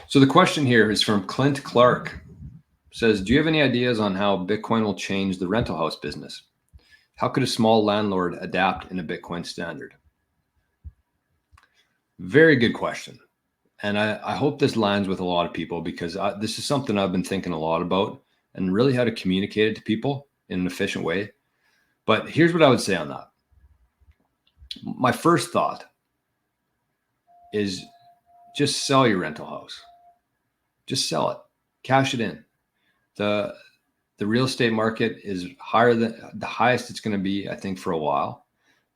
So the question here is from Clint Clark. Says, do you have any ideas on how Bitcoin will change the rental house business? How could a small landlord adapt in a Bitcoin standard? Very good question. And I hope this lands with a lot of people because this is something I've been thinking a lot about and really how to communicate it to people in an efficient way. But here's what I would say on that. My first thought is just sell your rental house. Just sell it, cash it in. The real estate market is higher than the highest it's going to be, I think, for a while.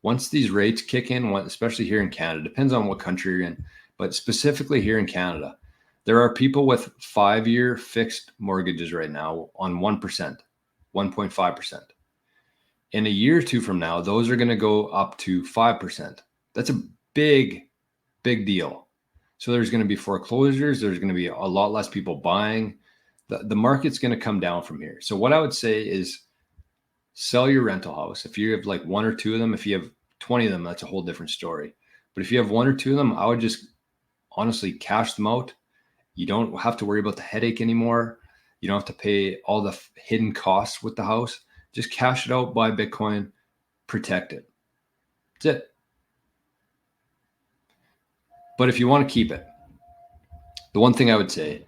Once these rates kick in, especially here in Canada, depends on what country you're in, but specifically here in Canada, there are people with 5-year fixed mortgages right now on 1%, 1.5%. In a year or two from now, those are going to go up to 5%. That's a big, big deal. So there's going to be foreclosures. There's going to be a lot less people buying. The market's going to come down from here. So what I would say is sell your rental house. If you have like one or two of them, if you have 20 of them, that's a whole different story. But if you have one or two of them, I would just honestly cash them out. You don't have to worry about the headache anymore. You don't have to pay all the hidden costs with the house. Just cash it out, buy Bitcoin, protect it. That's it. But if you want to keep it, the one thing I would say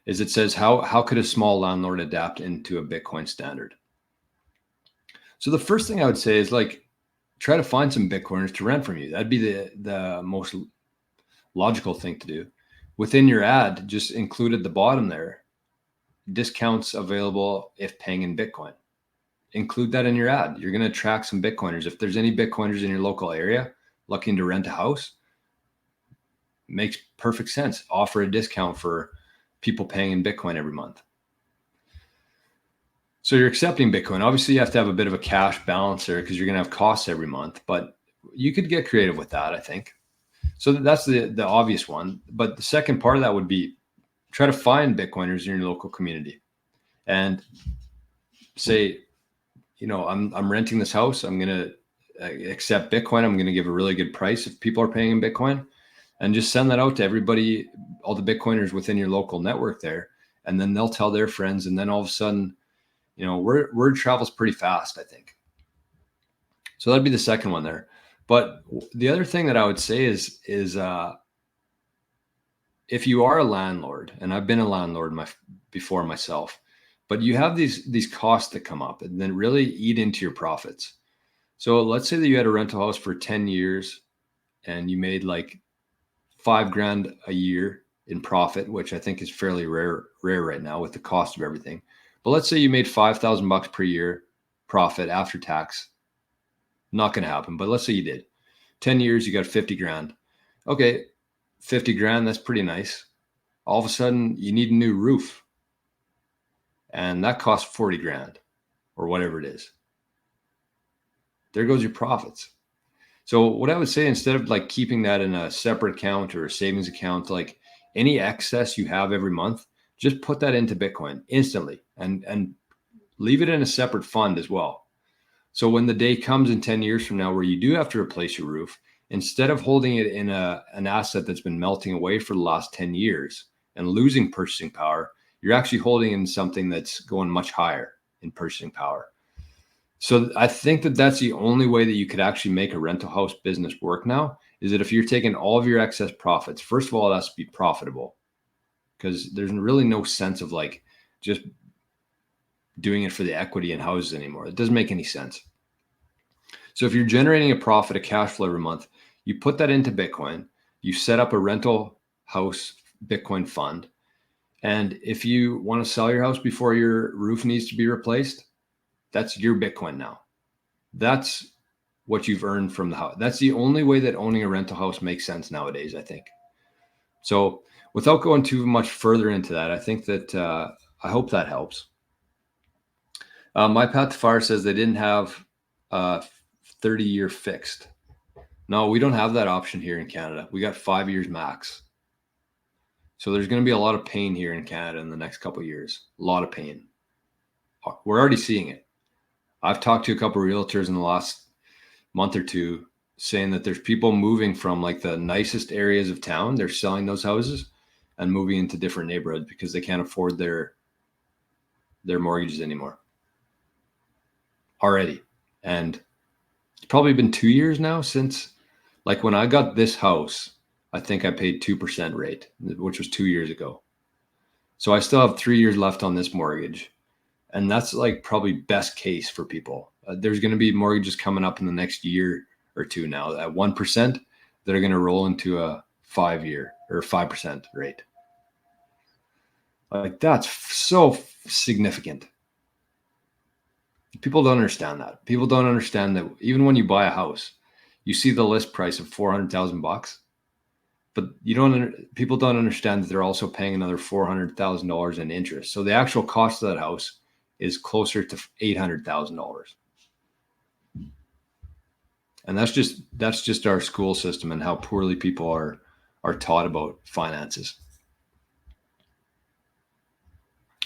is it says, how could a small landlord adapt into a Bitcoin standard? So the first thing I would say is like, try to find some Bitcoiners to rent from you. That'd be the most logical thing to do. Within your ad, just include at the bottom there, discounts available if paying in Bitcoin. Include that in your ad. You're going to attract some Bitcoiners. If there's any Bitcoiners in your local area looking to rent a house, makes perfect sense. Offer a discount for people paying in Bitcoin every month. So you're accepting Bitcoin. Obviously, you have to have a bit of a cash balance there because you're going to have costs every month, but you could get creative with that, I think. So that's the obvious one. But the second part of that would be try to find Bitcoiners in your local community and say, I'm renting this house. I'm going to accept Bitcoin. I'm going to give a really good price if people are paying in Bitcoin, and just send that out to everybody, all the Bitcoiners within your local network there. And then they'll tell their friends. And then all of a sudden, word travels pretty fast, I think. So that'd be the second one there. But the other thing that I would say is if you are a landlord, and I've been a landlord before myself, but you have these costs that come up and then really eat into your profits. So let's say that you had a rental house for 10 years and you made like $5,000 a year in profit, which I think is fairly rare right now with the cost of everything. But let's say you made $5,000 per year profit after tax. Not going to happen, but let's say you did. 10 years, you got 50 grand. Okay, 50 grand, that's pretty nice. All of a sudden, you need a new roof. And that costs 40 grand or whatever it is. There goes your profits. So what I would say, instead of like keeping that in a separate account or a savings account, like any excess you have every month, just put that into Bitcoin instantly and leave it in a separate fund as well. So when the day comes in 10 years from now where you do have to replace your roof, instead of holding it in an asset that's been melting away for the last 10 years and losing purchasing power, you're actually holding in something that's going much higher in purchasing power. So I think that that's the only way that you could actually make a rental house business work now, is that if you're taking all of your excess profits, first of all, it has to be profitable, because there's really no sense of like just doing it for the equity in houses anymore. It doesn't make any sense. So if you're generating a profit, a cash flow every month, you put that into Bitcoin, you set up a rental house Bitcoin fund. And if you want to sell your house before your roof needs to be replaced, that's your Bitcoin now. That's what you've earned from the house. That's the only way that owning a rental house makes sense nowadays, I think. So without going too much further into that, I think that I hope that helps. My Path to Fire says they didn't have 30-year fixed. No, we don't have that option here in Canada. We got 5 years max. So there's going to be a lot of pain here in Canada in the next couple of years. A lot of pain. We're already seeing it. I've talked to a couple of realtors in the last month or two saying that there's people moving from like the nicest areas of town. They're selling those houses and moving into different neighborhoods because they can't afford their mortgages anymore already. And it's probably been 2 years now since, like, when I got this house, I think I paid 2% rate, which was 2 years ago. So I still have 3 years left on this mortgage. And that's like probably best case for people. There's going to be mortgages coming up in the next year or two now at 1% that are going to roll into a 5-year or 5% rate. Like, that's so significant. People don't understand that. People don't understand that even when you buy a house, you see the list price of $400,000, but people don't understand that they're also paying another $400,000 in interest. So the actual cost of that house is closer to $800,000. And that's just our school system and how poorly people are taught about finances.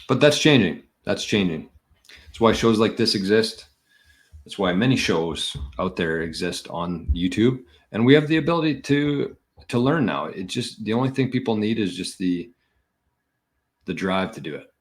But that's changing. That's changing. That's why shows like this exist. That's why many shows out there exist on YouTube, and we have the ability to learn now. It just, the only thing people need is just the drive to do it.